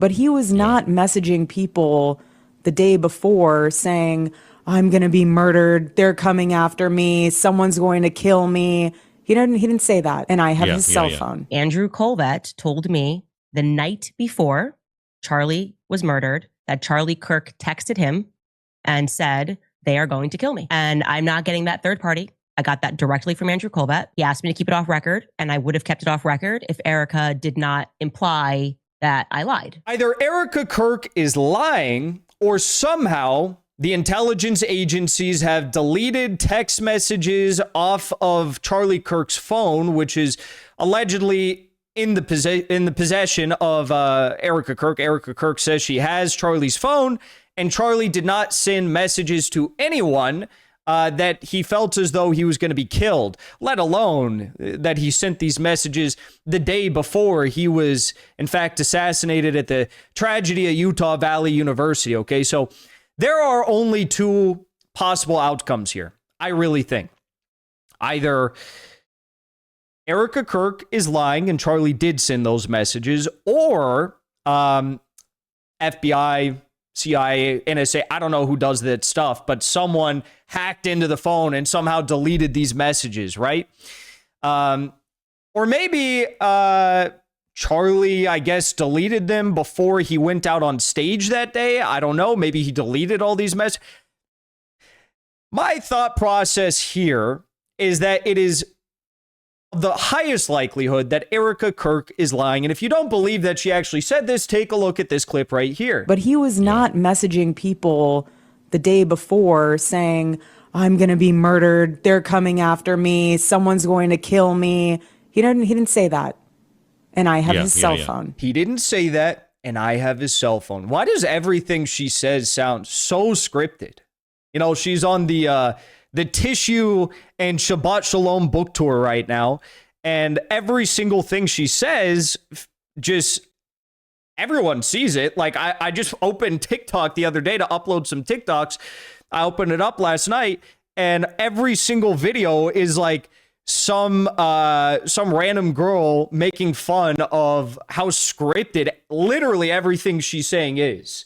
But he was not messaging people the day before saying, I'm going to be murdered. They're coming after me. Someone's going to kill me. He didn't say that. And I have his cell phone. Andrew Colvett told me the night before Charlie was murdered that Charlie Kirk texted him and said, they are going to kill me. And I'm not getting that third party. I got that directly from Andrew Colvett. He asked me to keep it off record, and I would have kept it off record if Erica did not imply that I lied. Either Erica Kirk is lying, or somehow the intelligence agencies have deleted text messages off of Charlie Kirk's phone, which is allegedly in the possession of Erika Kirk. Erika Kirk says she has Charlie's phone, and Charlie did not send messages to anyone that he felt as though he was going to be killed, let alone that he sent these messages the day before he was, in fact, assassinated at the tragedy at Utah Valley University. Okay, so there are only two possible outcomes here, I really think. Either Erika Kirk is lying and Charlie did send those messages, or FBI, CIA, NSA, I don't know who does that stuff, but someone hacked into the phone and somehow deleted these messages, right? Or maybe Charlie, I guess, deleted them before he went out on stage that day. I don't know. Maybe he deleted all these messages. My thought process here is that it is the highest likelihood that Erika Kirk is lying. And if you don't believe that she actually said this, take a look at this clip right here. But he was not messaging people the day before saying, I'm going to be murdered. They're coming after me. Someone's going to kill me. He didn't say that. And I have his cell phone. He didn't say that, and I have his cell phone. Why does everything she says sound so scripted? You know, she's on the Tissue and Shabbat Shalom book tour right now, and every single thing she says, just everyone sees it. Like, I just opened TikTok the other day to upload some TikToks. I opened it up last night, and every single video is like some random girl making fun of how scripted literally everything she's saying is.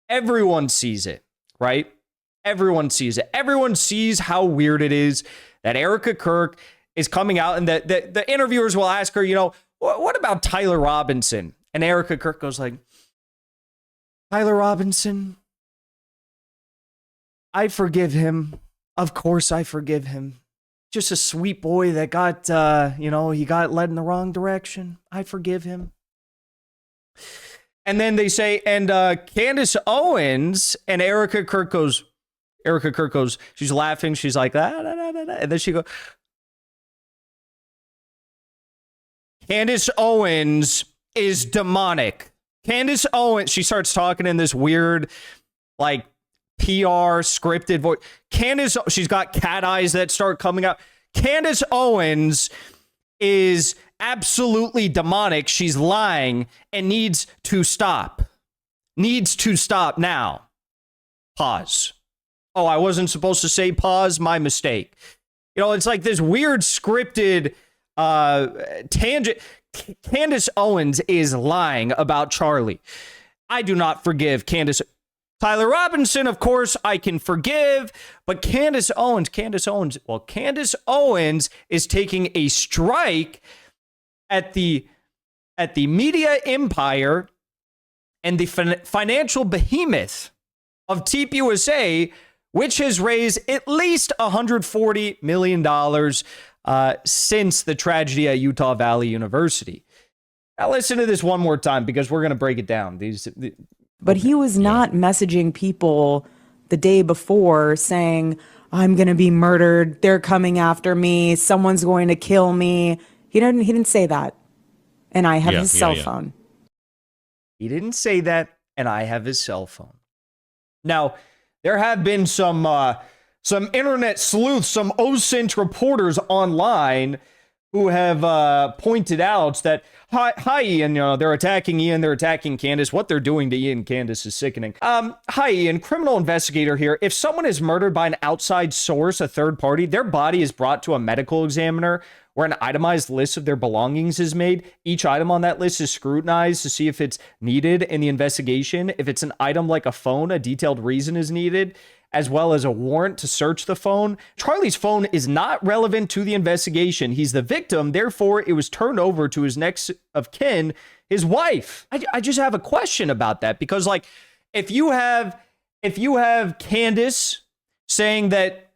Everyone sees it, right? Everyone sees it. Everyone sees how weird it is that Erika Kirk is coming out, and that the interviewers will ask her, you know, what about Tyler Robinson? And Erika Kirk goes like, Tyler Robinson, I forgive him. Of course I forgive him. Just a sweet boy that got, he got led in the wrong direction. I forgive him. And then they say, and Candace Owens, and Erika Kirk goes, she's laughing. She's like, and then she goes, Candace Owens is demonic. Candace Owens, she starts talking in this weird, like, PR scripted voice. Candace, she's got cat eyes that start coming out. Candace Owens is absolutely demonic. She's lying and needs to stop. Needs to stop now. Pause. Oh, I wasn't supposed to say pause. My mistake. You know, it's like this weird scripted tangent. Candace Owens is lying about Charlie. I do not forgive Candace. Tyler Robinson, of course, I can forgive, but Candace Owens is taking a strike at the media empire and the financial behemoth of TPUSA, which has raised at least $140 million since the tragedy at Utah Valley University. Now listen to this one more time, because we're going to break it down. But he was not messaging people the day before saying, I'm going to be murdered. They're coming after me. Someone's going to kill me. He didn't say that. And I have his cell phone. He didn't say that, and I have his cell phone. Now, there have been some internet sleuths, some OSINT reporters online who have pointed out that, hi, Ian, they're attacking Ian, they're attacking Candace. What they're doing to Ian and Candace is sickening. Hi, Ian, criminal investigator here. If someone is murdered by an outside source, a third party, their body is brought to a medical examiner where an itemized list of their belongings is made. Each item on that list is scrutinized to see if it's needed in the investigation. If it's an item like a phone, a detailed reason is needed, as well as a warrant to search the phone. Charlie's phone is not relevant to the investigation. He's the victim. Therefore, it was turned over to his next of kin, his wife. I just have a question about that, because like, if you have Candace saying that,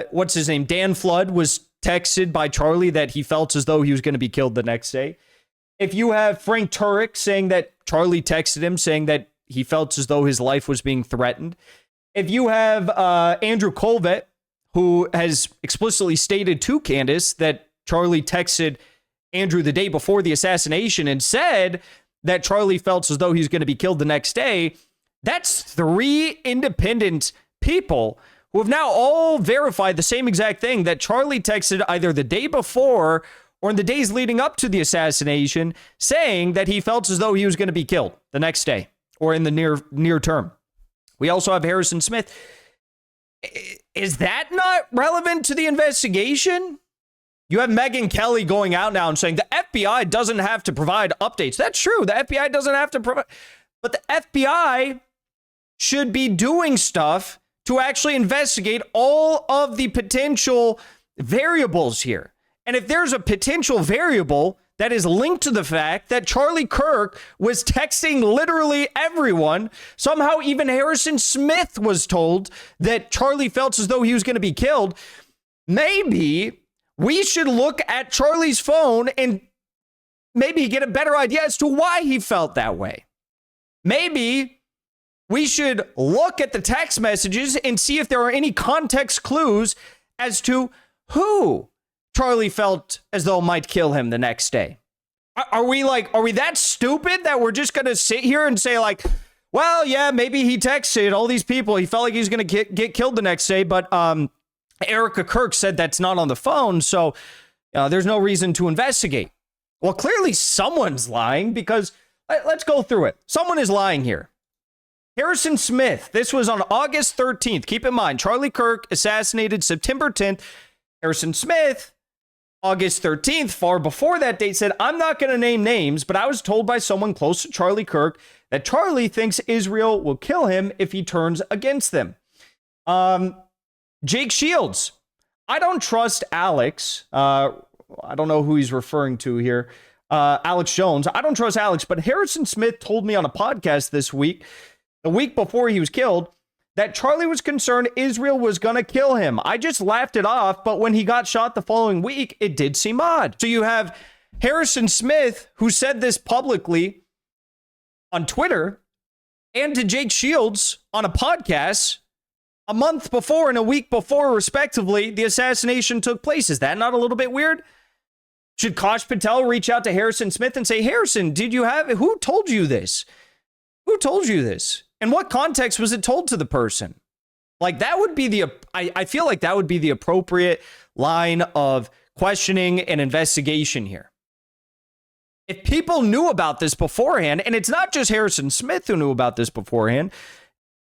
what's his name? Dan Flood was texted by Charlie that he felt as though he was going to be killed the next day. If you have Frank Turek saying that Charlie texted him saying that he felt as though his life was being threatened. If you have Andrew Colvett, who has explicitly stated to Candace that Charlie texted Andrew the day before the assassination and said that Charlie felt as though he was going to be killed the next day, that's 3 independent people who have now all verified the same exact thing, that Charlie texted either the day before or in the days leading up to the assassination, saying that he felt as though he was going to be killed the next day or in the near term. We also have Harrison Smith. Is that not relevant to the investigation? You have Megyn Kelly going out now and saying the FBI doesn't have to provide updates. That's true. The FBI doesn't have to provide, but the FBI should be doing stuff to actually investigate all of the potential variables here. And if there's a potential variable that is linked to the fact that Charlie Kirk was texting literally everyone, somehow even Harrison Smith was told that Charlie felt as though he was going to be killed, maybe we should look at Charlie's phone and maybe get a better idea as to why he felt that way. Maybe we should look at the text messages and see if there are any context clues as to who Charlie felt as though might kill him the next day. Are we that stupid that we're just going to sit here and say like, well, yeah, maybe he texted all these people. He felt like he was going to get killed the next day. But Erika Kirk said that's not on the phone. So there's no reason to investigate. Well, clearly someone's lying, because let's go through it. Someone is lying here. Harrison Smith, this was on August 13th. Keep in mind, Charlie Kirk assassinated September 10th. Harrison Smith, August 13th, far before that date, said, I'm not going to name names, but I was told by someone close to Charlie Kirk that Charlie thinks Israel will kill him if he turns against them. Jake Shields, I don't trust Alex. I don't know who he's referring to here. Alex Jones. I don't trust Alex, but Harrison Smith told me on a podcast this week, the week before he was killed, that Charlie was concerned Israel was going to kill him. I just laughed it off, but when he got shot the following week, it did seem odd. So you have Harrison Smith, who said this publicly on Twitter, and to Jake Shields on a podcast a month before and a week before, respectively, the assassination took place. Is that not a little bit weird? Should Kosh Patel reach out to Harrison Smith and say, Harrison, who told you this? Who told you this? In what context was it told to the person? Like, that would be I feel like that would be the appropriate line of questioning and investigation here. If people knew about this beforehand, and it's not just Harrison Smith who knew about this beforehand,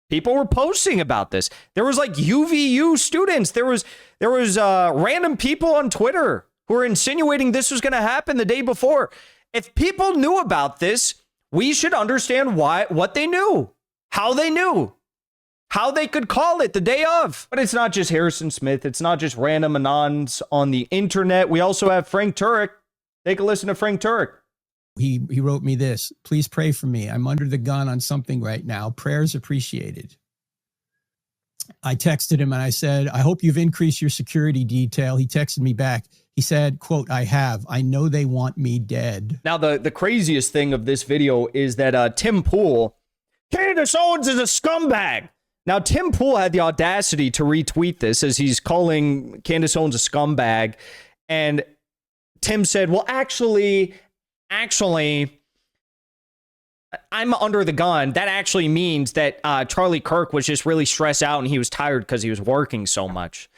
people were posting about this. There was like UVU students. There was random people on Twitter who were insinuating this was going to happen the day before. If people knew about this, we should understand what they knew. How they knew, how they could call it the day of. But it's not just Harrison Smith. It's not just random anons on the internet. We also have Frank Turek. Take a listen to Frank Turek. He wrote me this: please pray for me. I'm under the gun on something right now. Prayers appreciated. I texted him and I said, I hope you've increased your security detail. He texted me back. He said, quote, I have. I know they want me dead. Now, the craziest thing of this video is that Tim Pool, Candace Owens is a scumbag. Now, Tim Pool had the audacity to retweet this as he's calling Candace Owens a scumbag. And Tim said, well, actually, I'm under the gun. That actually means that Charlie Kirk was just really stressed out and he was tired because he was working so much.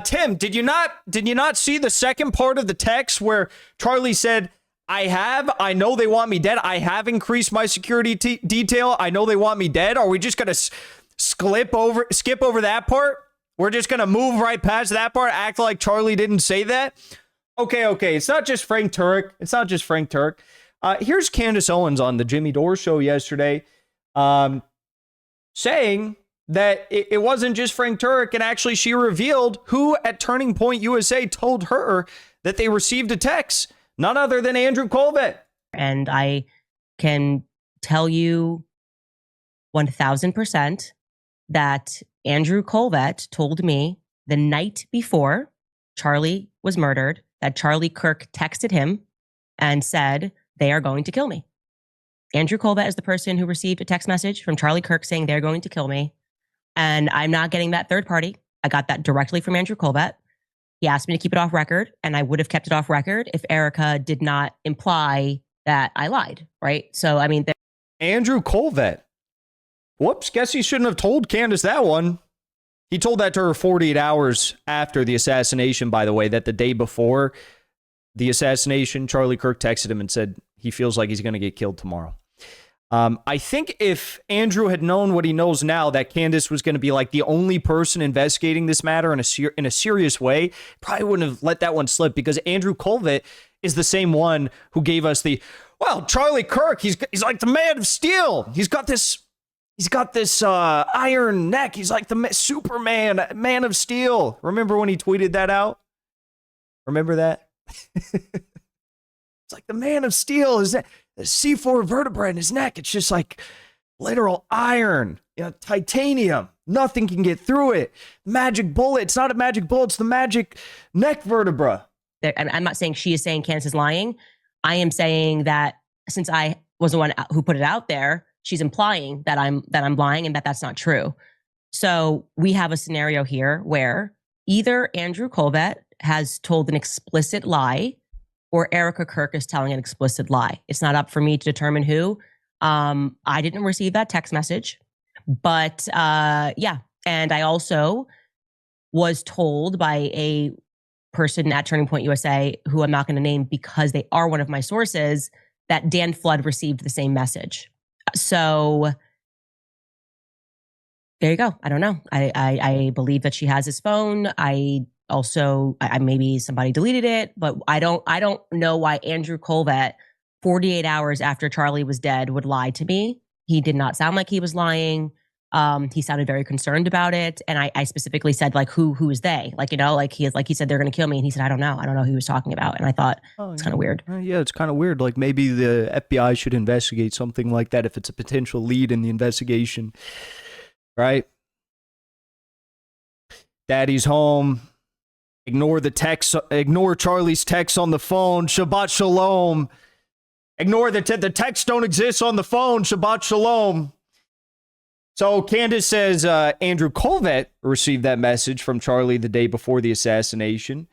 Tim, did you not see the second part of the text where Charlie said, I know they want me dead. I have increased my security detail. I know they want me dead. Are we just going to skip over that part? We're just going to move right past that part, act like Charlie didn't say that? Okay. It's not just Frank Turek. Here's Candace Owens on the Jimmy Dore show yesterday saying that it wasn't just Frank Turek, and actually she revealed who at Turning Point USA told her that they received a text. None other than Andrew Colvett. And I can tell you 1000% that Andrew Colvett told me the night before Charlie was murdered that Charlie Kirk texted him and said, they are going to kill me. Andrew Colvett is the person who received a text message from Charlie Kirk saying they're going to kill me. And I'm not getting that third party. I got that directly from Andrew Colvett. He asked me to keep it off record, and I would have kept it off record if Erica did not imply that I lied, right? So, I mean... Andrew Colvett. Whoops, guess he shouldn't have told Candace that one. He told that to her 48 hours after the assassination, by the way, that the day before the assassination, Charlie Kirk texted him and said he feels like he's going to get killed tomorrow. I think if Andrew had known what he knows now, that Candace was going to be like the only person investigating this matter in a serious way, probably wouldn't have let that one slip, because Andrew Colvett is the same one who gave us Charlie Kirk, he's like the man of steel. He's got this iron neck. He's like the Superman, man of steel. Remember when he tweeted that out? Remember that? It's like the man of steel. Is that the C4 vertebra in his neck? It's just like literal iron, titanium. Nothing can get through it. Magic bullet. It's not a magic bullet. It's the magic neck vertebra. I'm not saying she is saying Candace is lying. I am saying that since I was the one who put it out there, she's implying that I'm lying and that that's not true. So we have a scenario here where either Andrew Colvett has told an explicit lie, or Erica Kirk is telling an explicit lie. It's not up for me to determine who. I didn't receive that text message, but yeah. And I also was told by a person at Turning Point USA, who I'm not going to name because they are one of my sources, that Dan Flood received the same message. So there you go. I don't know. I believe that she has his phone. I maybe somebody deleted it, but I don't know why Andrew Colvett, 48 hours after Charlie was dead, would lie to me. He did not sound like he was lying. He sounded very concerned about it. And I specifically said, like, who is they? He said they're going to kill me. And he said, I don't know who he was talking about. And I thought, it's kind of weird. Yeah, it's kind of weird. Like, maybe the FBI should investigate something like that if it's a potential lead in the investigation. Right? Daddy's home. Ignore the text. Ignore Charlie's text on the phone. Shabbat shalom. Ignore the texts don't exist on the phone. Shabbat shalom. So Candace says Andrew Colvett received that message from Charlie the day before the assassination.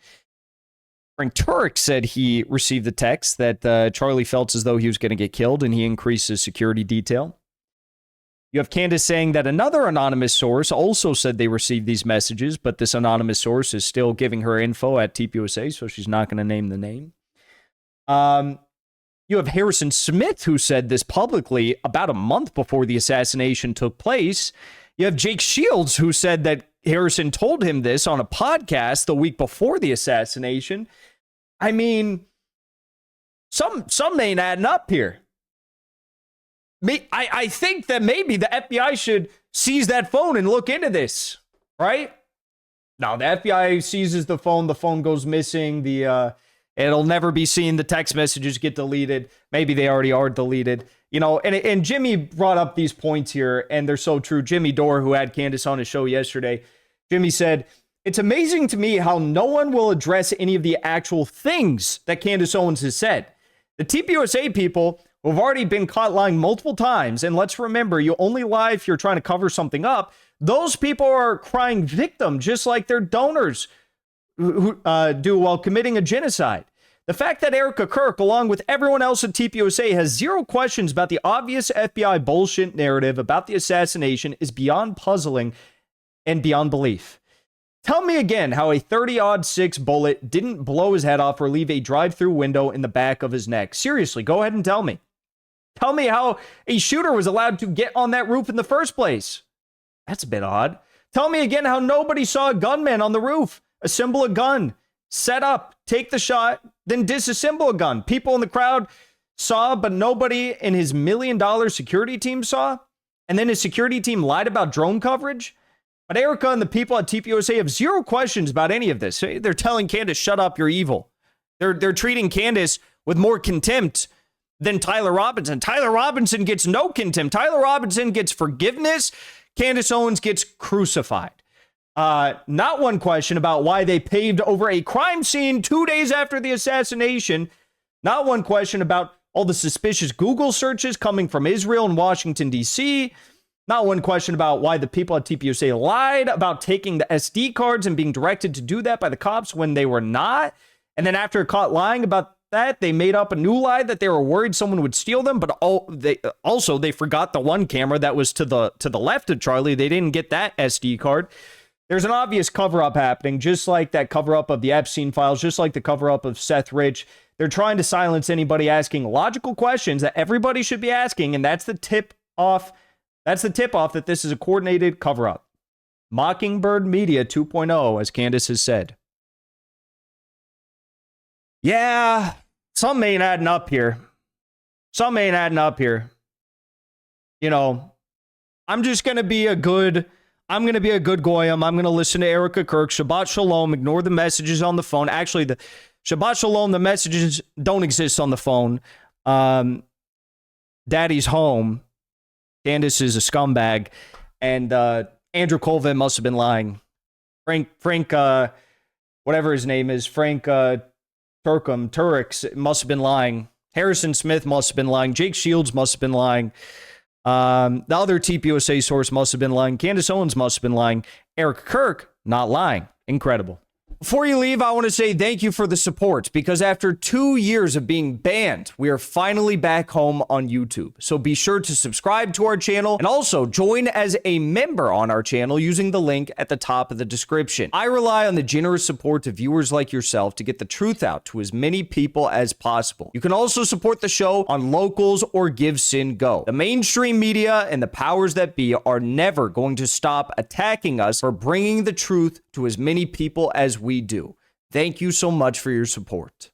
Frank Turek said he received the text that Charlie felt as though he was going to get killed, and he increased his security detail. You have Candace saying that another anonymous source also said they received these messages, but this anonymous source is still giving her info at TPUSA, so she's not going to name the name. You have Harrison Smith, who said this publicly about a month before the assassination took place. You have Jake Shields, who said that Harrison told him this on a podcast the week before the assassination. I mean, some ain't adding up here. I think that maybe the FBI should seize that phone and look into this, right? Now, the FBI seizes the phone goes missing, it'll never be seen, the text messages get deleted, maybe they already are deleted, and Jimmy brought up these points here, and they're so true. Jimmy Dore, who had Candace on his show yesterday, Jimmy said, it's amazing to me how no one will address any of the actual things that Candace Owens has said. The TPUSA people who have already been caught lying multiple times, and let's remember, you only lie if you're trying to cover something up, those people are crying victim, just like their donors who do while committing a genocide. The fact that Erica Kirk, along with everyone else at TPUSA, has zero questions about the obvious FBI bullshit narrative about the assassination is beyond puzzling and beyond belief. Tell me again how a 30-06 bullet didn't blow his head off or leave a drive-through window in the back of his neck. Seriously, go ahead and tell me. Tell me how a shooter was allowed to get on that roof in the first place. That's a bit odd. Tell me again how nobody saw a gunman on the roof, assemble a gun, set up, take the shot, then disassemble a gun. People in the crowd saw, but nobody in his $1 million security team saw. And then his security team lied about drone coverage. But Erica and the people at TPUSA have zero questions about any of this. They're telling Candace, shut up, you're evil. They're treating Candace with more contempt than Tyler Robinson. Tyler Robinson gets no contempt. Tyler Robinson gets forgiveness. Candace Owens gets crucified. Not one question about why they paved over a crime scene 2 days after the assassination. Not one question about all the suspicious Google searches coming from Israel and Washington, D.C., not one question about why the people at TPUSA lied about taking the SD cards and being directed to do that by the cops when they were not. And then after caught lying about that, they made up a new lie that they were worried someone would steal them. But they forgot the one camera that was to the left of Charlie. They didn't get that SD card. There's an obvious cover-up happening, just like that cover-up of the Epstein files, just like the cover-up of Seth Rich. They're trying to silence anybody asking logical questions that everybody should be asking, and that's the tip-off. That's the tip-off that this is a coordinated cover-up. Mockingbird Media 2.0, as Candace has said. Yeah, something ain't adding up here. Something ain't adding up here. You know, I'm going to be a good goyim. I'm going to listen to Erika Kirk. Shabbat Shalom. Ignore the messages on the phone. Actually, the Shabbat Shalom, the messages don't exist on the phone. Daddy's home. Candace is a scumbag. And Andrew Colvin must have been lying. Frank, whatever his name is, Frank Turek must have been lying. Harrison Smith must have been lying. Jake Shields must have been lying. The other TPUSA source must have been lying. Candace Owens must have been lying. Erika Kirk, not lying. Incredible. Before you leave, I want to say thank you for the support, because after 2 years of being banned, we are finally back home on YouTube. So be sure to subscribe to our channel and also join as a member on our channel using the link at the top of the description. I rely on the generous support of viewers like yourself to get the truth out to as many people as possible. You can also support the show on Locals or Give Sin Go. The mainstream media and the powers that be are never going to stop attacking us for bringing the truth to as many people as we do. Thank you so much for your support.